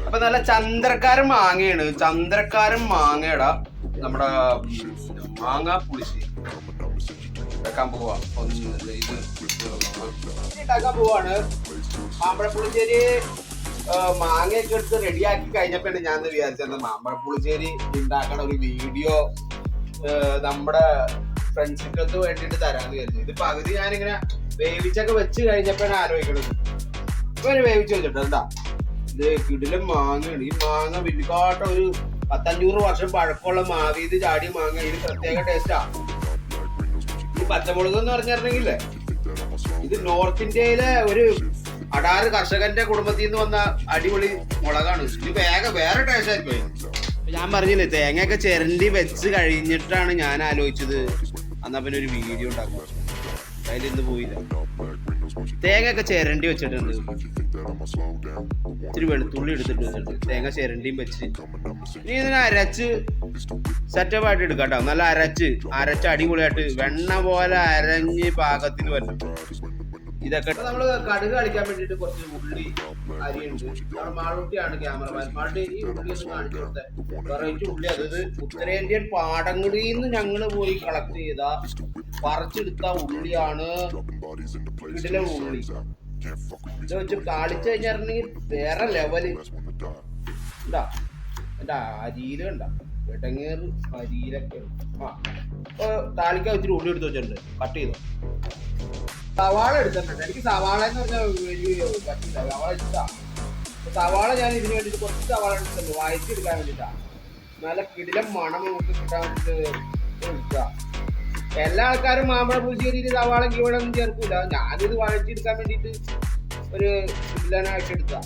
ഇപ്പൊ നല്ല ചന്ദ്രക്കാരൻ മാങ്ങയാണ്. ചന്ദ്രക്കാരൻ മാങ്ങയുടെ നമ്മുടെ മാങ്ങാ പുളിശ്ശേരി വെക്കാൻ പോവാ. ഇത് ഉണ്ടാക്കാൻ പോവാണ്. മാമ്പഴ പുളിശ്ശേരി മാങ്ങയൊക്കെ എടുത്ത് റെഡിയാക്കി കഴിഞ്ഞപ്പോഴാണ് ഞാൻ വിചാരിച്ചത് മാമ്പഴ പുളിശ്ശേരി ഉണ്ടാക്കണ ഒരു വീഡിയോ നമ്മുടെ ഫ്രണ്ട്സിനൊക്കെ വേണ്ടിയിട്ട് തരാന്ന് വിചാരിച്ചു. ഇത് പകുതി ഞാനിങ്ങനെ വേവിച്ചൊക്കെ വെച്ച് കഴിഞ്ഞപ്പോഴാണ് ആലോചിക്കണത്. ഇപ്പൊ വേവിച്ച് വെച്ചിട്ട് എന്താ ഇത് കിടിലും മാങ്ങയാണ്. ഈ മാങ്ങ വലിക്കാട്ട ഒരു 500 വർഷം പഴക്കമുള്ള മാവീത് ചാടിയ മാങ്ങ. ഇതിന് പ്രത്യേക ടേസ്റ്റാ. ഈ പച്ചമുളക് എന്ന് പറഞ്ഞിട്ടുണ്ടെങ്കിലേ ഇത് നോർത്ത് ഇന്ത്യയിലെ ഒരു അടാറ് കർഷകന്റെ കുടുംബത്തിൽ നിന്ന് വന്ന അടിപൊളി മുളകാണ്. ഇത് വേറെ ടേസ്റ്റ് ആയിരിക്കും. ഞാൻ പറഞ്ഞില്ലേ തേങ്ങയൊക്കെ ചിരണ്ടി വെച്ച് കഴിഞ്ഞിട്ടാണ് ഞാൻ ആലോചിച്ചത് എന്നാ പിന്നെ ഒരു വീഡിയോ ഉണ്ടാക്കുക. അതിലിന്ന് പോയില്ല. തേങ്ങയൊക്കെ ചിരണ്ടി വെച്ചിട്ടുണ്ട്. ഇത്തിരി വെളുത്തുള്ളി എടുത്തിട്ട് വെച്ചിട്ടുണ്ട്. തേങ്ങ ചിരണ്ടിയും വെച്ച് ഇനി ഇതിനെ അരച്ച് സെറ്റപ്പ് ആയിട്ട് എടുക്കാം കേട്ടോ. നല്ല അരച്ച് അടിപൊളിയായിട്ട് വെണ്ണ പോലെ അരഞ്ഞ് പാകത്തിന് വരണം. ഇതൊക്കെ നമ്മള് കടുക് കളിക്കാൻ വേണ്ടിട്ട് കുറച്ച് ഉള്ളി അരിയുണ്ട്. നമ്മുടെ മാളൂട്ടിയാണ് ക്യാമറമാൻ. മാളൂട്ടി ഈ ഉള്ളി ഒന്ന് കാണിച്ചു കൊടുത്തേ. വെറൈറ്റി ഉള്ളി. അതായത് ഉത്തരേന്ത്യൻ പാടങ്ങളിൽ നിന്ന് ഞങ്ങള് പോയി കളക്ട് ചെയ്ത പറിച്ചെടുത്ത ഉള്ളിയാണ്. ഇതിലെ ഉള്ളി ഇത് വെച്ച് കാളിച്ചു കഴിഞ്ഞിട്ടുണ്ടെങ്കിൽ വേറെ ലെവല് ഉണ്ടാ. എന്റെ അരിയില ഉണ്ടാ വെട്ടങ്ങേറ് അരിയിലൊക്കെ. ഇപ്പൊ താളിക്കാൻ വെച്ചിട്ട് ഉള്ളി എടുത്ത് വെച്ചിട്ടുണ്ട്. കട്ട് ചെയ്തോ. സവാള എടുത്തിട്ടുണ്ട്. എനിക്ക് സവാള എന്ന് പറഞ്ഞാൽ വലിയ പറ്റില്ല. സവാള ഇഷ്ടാ. സവാള ഞാൻ ഇതിന് വേണ്ടിയിട്ട് കുറച്ച് സവാള എടുത്തിട്ടുണ്ട് വഴച്ചെടുക്കാൻ വേണ്ടിയിട്ടാണ്. നല്ല കിടിലം മണം നമുക്ക് കിട്ടാൻ വേണ്ടിയിട്ട് എടുക്കുക. എല്ലാ ആൾക്കാരും മാമ്പഴ പുളിശ്ശേരിയിൽ സവാള കീവടൊന്നും ചേർക്കൂല. ഞാനിത് വഴച്ചെടുക്കാൻ വേണ്ടിയിട്ട് ഒരു കിടിലനായിട്ട് എടുക്കുക.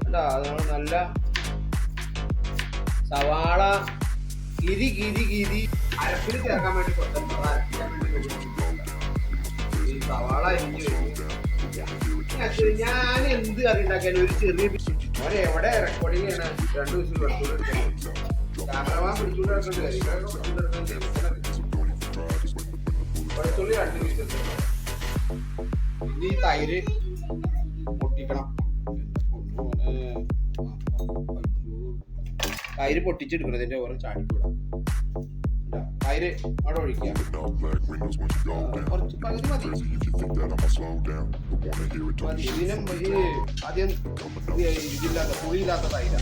അതാണ് നല്ല സവാള ഗിരി അരപ്പിൽ ചേർക്കാൻ വേണ്ടി സവാള അരിഞ്ഞ് ഞാൻ എന്ത് കറി ഉണ്ടാക്കിയാലും ഒരു ചെറിയ എവിടെ റെക്കോർഡിങ് ചെയ്യണം. 2 ദിവസം ക്യാമറമാൻ പിടിച്ചുകൊണ്ടിരിക്കേണ്ട വെളുത്തുള്ളി 2 ദിവസം. ഇനി തൈര് പൊട്ടിക്കണം. തൈര് പൊട്ടിച്ചെടുക്കണം. ഇതിന്റെ ഓരോ ചാടിക്കൂടാം. തൈര് അവിടെ ഒഴിക്കുക. കുറച്ച് പകുതി മതി. ഇതിനും ആദ്യം ഇതില്ലാത്ത പുളിയില്ലാത്ത തൈര.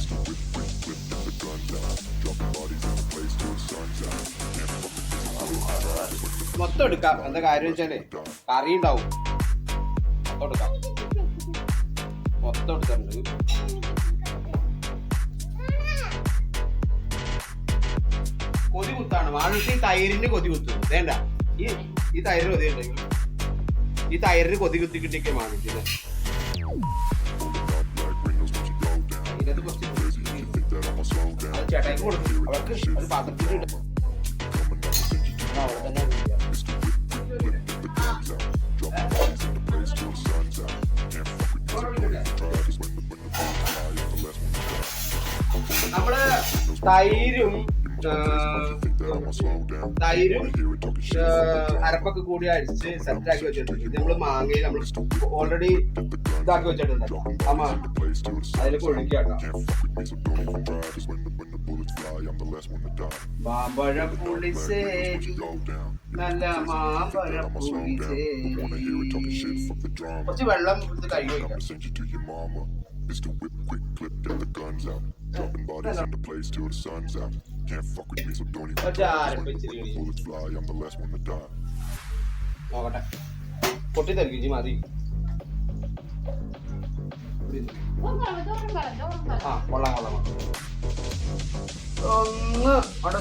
മൊത്തം എടുക്കാം. എന്താ കാര്യം വെച്ചാലേ കറി ഉണ്ടാവും. മൊത്തം എടുക്കാം. മൊത്തം എടുത്തിട്ടുണ്ട്. കൊതി കുത്താണ്. മാനുഷി തൈരിന് കൊതി കുത്തും. വേണ്ട ഈ തൈരിന് കൊതി ഉണ്ടെങ്കിൽ ഈ തൈരിന് കൊതി കുത്തി കിട്ടിയൊക്കെ മാനുഷിന്. ഇതിനകത്ത് കുറച്ച് അത് ചേട്ടായിക്ക് കൊടുക്കും. അവർക്ക് ഒരു പാത്രത്തിൽ ഇടും. അവിടെ തന്നെ നമ്മള് തൈരും അരപ്പൊക്കെ കൂടി അടിച്ച് സെറ്റാക്കി വെച്ചിട്ടുണ്ട്. ഇത് നമ്മള് മാങ്ങയിൽ നമ്മൾ ഓൾറെഡി ഇതാക്കി വെച്ചിട്ടുണ്ടല്ലോ. അമ്മ അതിലേക്ക് ഒഴിക്കാട്ടോ. മാമ്പഴ പുളിശ്ശേരി നല്ല മാമ്പഴ പുളിശ്ശേരി. കുറച്ച് വെള്ളം എടുത്ത് കഴുകി വയ്ക്കാം. It's the whip, quick clip, get the guns out. Dropping bodies in the place till the sun's out. Can't fuck with me, so don't even try. Bullets fly, I'm the last one to die. നോക്കട്ടെ പൊട്ടി തൽക്കിച്ച് മതി. കൊള്ളാം. ഒന്ന് അവിടെ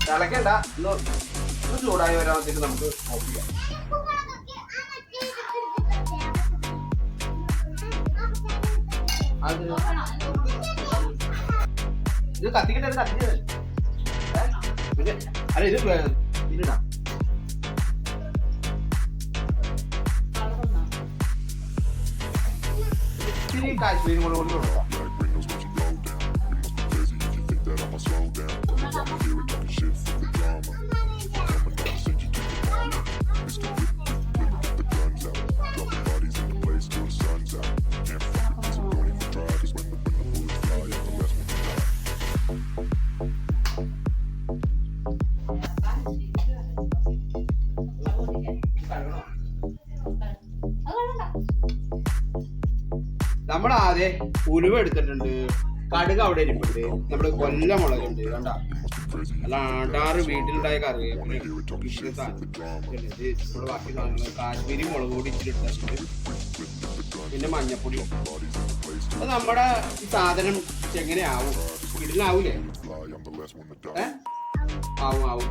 തിളക്കണ്ട. ഒന്ന് ചൂടായി വരാമത്തേക്ക് നമുക്ക് നോക്കിക്കാം. ഇത് കത്തിക്കട്ടെ. കത്തിച്ചത് അല്ല ഇത് ഇതിടാ. ഇത്തിരി കാശ്മീരി മുളക് പൊടി കൊടുക്കാം. നമ്മൾ ആദ്യം ഉലുവ എടുത്തിട്ടുണ്ട്, കടുക് അവിടെ ഇരിപ്പുണ്ട്, നമ്മുടെ കൊല്ലമുളകുണ്ട്, കണ്ട അല്ല ആടാറ് വീട്ടിലുണ്ടായ കറിവേപ്പില, നമ്മുടെ ബാക്കി സാധനങ്ങൾ കാശ്മീരി മുളക് പൊടി ഇച്ചിരി ഇട്ടിട്ടുണ്ട്, പിന്നെ മഞ്ഞപ്പൊടി. അപ്പൊ നമ്മുടെ ഈ സാധനം എങ്ങനെയാവും? വീട്ടിലാവൂലേ? ആവും.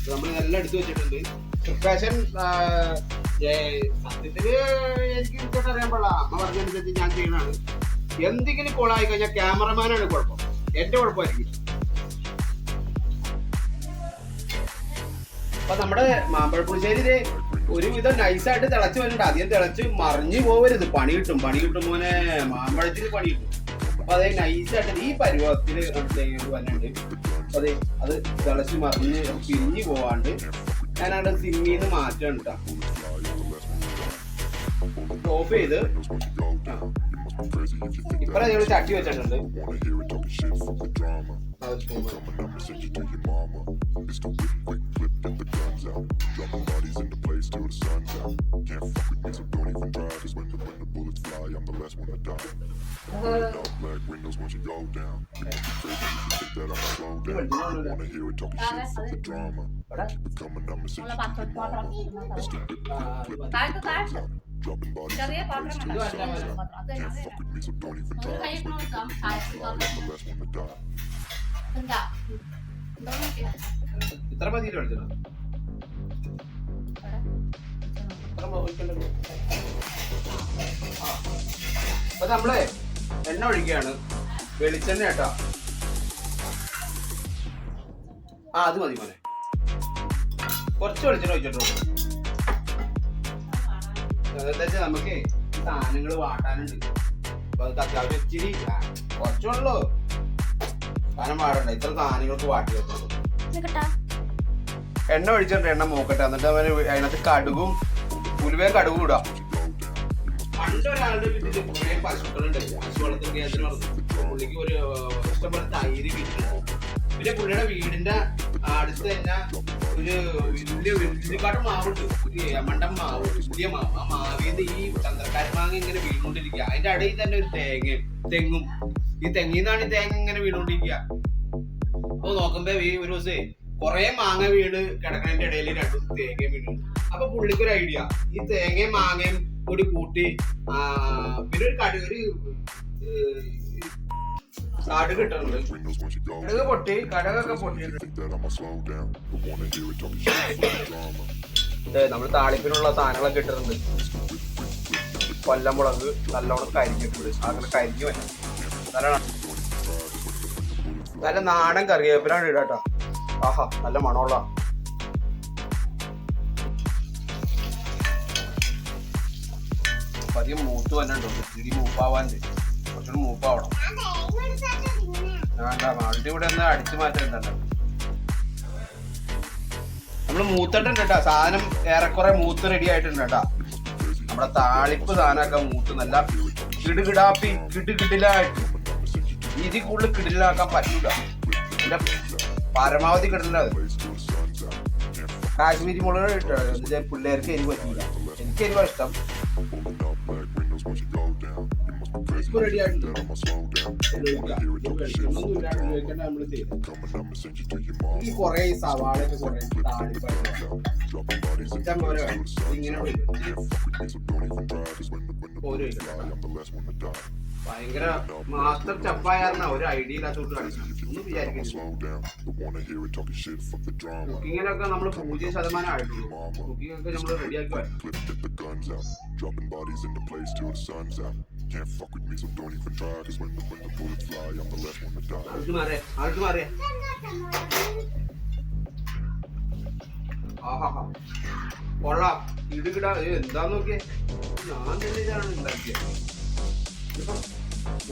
നമ്മൾ ഇതെല്ലാം എടുത്തു വെച്ചിട്ടുണ്ട്. പ്രിപ്പറേഷൻ സത്യത്തില് എനിക്ക് ഇങ്ങോട്ട് അറിയാൻ പാടില്ല. അമ്മ പറഞ്ഞനുസരിച്ച് ഞാൻ ചെയ്യണതാണ്. എന്തെങ്കിലും കോളായി കഴിഞ്ഞാൽ ക്യാമറമാനാണ് കുഴപ്പം, എന്റെ കുഴപ്പമായിരിക്കും. അപ്പൊ നമ്മുടെ മാമ്പഴ പുളിശ്ശേരി ഒരുവിധം നൈസായിട്ട് തിളച്ച് വരുന്നുണ്ട്. അധികം തിളച്ച് മറിഞ്ഞു പോവരുത്, പണി കിട്ടും മോനെ, മാമ്പഴത്തിന് പണി കിട്ടും. അപ്പൊ അതേ നൈസായിട്ട് ഈ പരുവത്തിൽ വന്നിട്ടുണ്ട്. അപ്പൊ അതെ അത് തിളച്ച് മറിഞ്ഞ് പിരിഞ്ഞു പോവാണ്ട് ഞാനവിടെ സിമ്മിന്ന് മാറ്റാൻ കേട്ടോ. ഓഫ് ചെയ്ത് ഇപ്പഴേ ഞങ്ങൾ ചട്ടി വെച്ചിട്ടുണ്ട്. ചെറിയ പാത്രം ഇത്ര മതി കളിച്ചത്. അപ്പൊ നമ്മളെ എണ്ണ ഒഴിക്കുകയാണ്, വെളിച്ചെണ്ണ കേട്ടോ. അത് മതി മോനെ, കുറച്ച് വെളിച്ചെണ്ണ ഒഴിച്ചിട്ടുള്ളൂ. എന്താ വെച്ചാൽ നമുക്ക് സാധനങ്ങൾ വാട്ടാനുണ്ട്. അപ്പൊ അത് അത്യാവശ്യം ഇച്ചിരി കുറച്ചുള്ളൂ സാധനം വാടണ്ട. ഇത്ര സാധനങ്ങൾക്ക് വാട്ടി വെക്കുള്ളൂ. എണ്ണ ഒഴിച്ചിട്ടുണ്ട്, എണ്ണ മൂക്കട്ടെ. എന്നിട്ട് അതിനകത്ത് കടുകും ഉലുവയും കടുകും ഇടാം. പണ്ടൊരാളുടെ വീട്ടില് കുറെ പശുക്കളുണ്ട്, പശു വളർത്തൽ കേന്ദ്രം പറഞ്ഞു. പുള്ളിക്ക് ഒരു ഇഷ്ടംപോലെ തൈര് വീട്ടിലുണ്ട്. പിന്നെ പുള്ളിയുടെ വീടിന്റെ അടുത്ത് തന്നെ ഒരു വലിയക്കാട്ട് മാവുണ്ട്, ഒരു മണ്ടൻ മാവ്, പുതിയ മാവ്. ആ മാവിന്ന് ഈ ചന്ദ്രക്കാരമാങ്ങ ഇങ്ങനെ വീണുകൊണ്ടിരിക്കുക. അതിന്റെ ഇടയിൽ തന്നെ ഒരു തെങ്ങും. ഈ തെങ്ങിന്നാണ് ഈ തേങ്ങ ഇങ്ങനെ വീണുകൊണ്ടിരിക്കുക. അപ്പൊ നോക്കുമ്പോ ഈ ഒരു ദിവസേ കൊറേ മാങ്ങ വീണ് കിടക്കുന്നതിന്റെ ഇടയിൽ രണ്ടു തേങ്ങയും വീണു. അപ്പൊ പുള്ളിക്കൊരു ഐഡിയ, ഈ തേങ്ങയും മാങ്ങയും കൂടി കൂട്ടി പിന്നെ ഒരു കടുക് ഇട്ടിട്ടുണ്ട്. കടുക് പൊട്ടി, കടുകൊക്കെ പൊട്ടിയിട്ടുണ്ട്. നമ്മൾ താളിപ്പിനുള്ള സാധനങ്ങളൊക്കെ ഇട്ടിട്ടുണ്ട്. കൊല്ലമുളക് നല്ലോണം കരിഞ്ഞിട്ടുണ്ട്, അങ്ങനെ കരിഞ്ഞു വരും. നല്ല നാടൻ കറിവേപ്പിലാണ് ഇടാട്ടോ. ആഹാ നല്ല മണമുള്ള. അധികം മൂത്ത് വന്നിട്ടുണ്ട്, ഇടി മൂപ്പാവാണ്ട് കുറച്ചുകൂടി മൂപ്പാവണം. വേണ്ട മാവിന്റെ കൂടെ ഒന്ന് അടിച്ചു മാറ്റണ്ടല്ലോ. നമ്മള് മൂത്തിട്ടുണ്ട് കേട്ടോ, സാധനം ഏറെക്കുറെ മൂത്ത് റെഡി ആയിട്ടുണ്ട് കേട്ടോ. നമ്മുടെ താളിപ്പ് സാധനമൊക്കെ മൂത്ത് നല്ല കിടുകിടാപ്പി കിടിലായിട്ട്. ഇതിൽ കൂടുതൽ കിടിലാക്കാൻ പറ്റൂല, പിന്നെ പരമാവധി കിടില. കാശ്മീരി മുളക് ഇട്ടോ, പിള്ളേർക്ക് എരിവ് പറ്റൂല, എനിക്ക് എരിവാ ഇഷ്ടം. റെഡി ആയിട്ടുണ്ട്. കൊറേ സവാളൊക്കെ കൊറേ ഇങ്ങനെ ഭയങ്കര മാസ്റ്റർ ചപ്പായിരുന്ന ഒരു ഐഡിയ ഇല്ലാത്തോട്ട് കളിക്കണം ഒന്നും വിചാരിക്കുന്നു. കുക്കിങ്ങിനൊക്കെ നമ്മൾ 0% ആയിട്ടുള്ളൂ. കുക്കിംഗ് ഒക്കെ നമ്മൾ റെഡിയാക്കി വരണം. കൊള്ളാം, ഇടുകിട എന്താന്ന് നോക്കിയേ. ഞാൻ തന്നെ ഇതാണ് ഉണ്ടാക്കിയത്.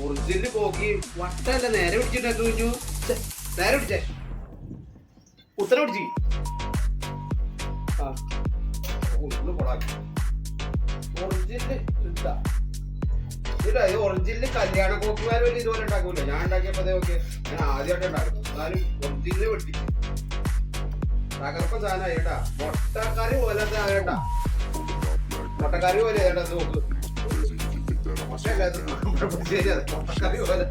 ഒറിജിനല് പോക്കി വട്ടല്ല, നേരെ പിടിച്ചിട്ടു. നേരെ പിടിച്ചേ, ഉത്തര പിടിച്ച് ഒറിജിനല് ഇട്ടാ. ഇല്ല, ഇത് ഒറിജിനല് കല്യാണ കോപ്പിമാർ വലിയ ഇതുപോലെ ഉണ്ടാക്കൂല. ഞാൻ ഉണ്ടാക്കിയപ്പോ ഓക്കെ, ഞാൻ ആദ്യമായിട്ട് ഉണ്ടാക്കും. എന്നാലും ഒറിജിനല് വെട്ടിച്ച് തകർപ്പ സാധനം കേട്ടാ. മുട്ടക്കറി പോലെ കേട്ടാ, മുട്ടക്കറി പോലെ കേട്ടാ. നോക്ക് നമുക്കല്ല അത് മാമ്പഴപ്പുളിശ്ശേരി അത് കൊട്ടക്കറി പോലെ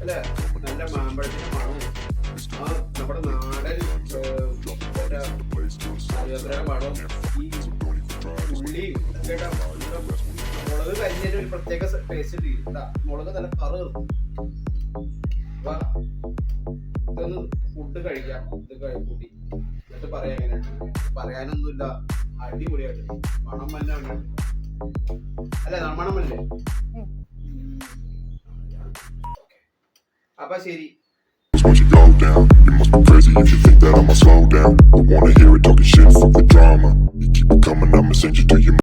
അല്ലേ നല്ല മാമ്പഴത്തിന്റെ മണവും ആ നമ്മുടെ നാടൻ കറിവേപ്പിലയുടെ മണവും ഈ ഉള്ളി കേട്ടാ മുളക് കരിഞ്ഞതിന് ഒരു പ്രത്യേക ടേസ്റ്റ് ഉണ്ട് മുളക് നല്ല കറ് ഇതൊന്ന് ഫുഡ് കഴിക്കാം ഇത് കൂട്ടി എന്നിട്ട് പറയാം എങ്ങനെയാണ് പറയാനൊന്നുമില്ല അടിപൊളിയായിട്ട് മണം തന്നെ അല്ലേ മണം അല്ലേ അപ്പൊ ശരി Once you go down, you must be crazy if you think that I'ma slow down. I wanna hear it talking shit, fuck the drama. You keep it coming, I'ma send you to your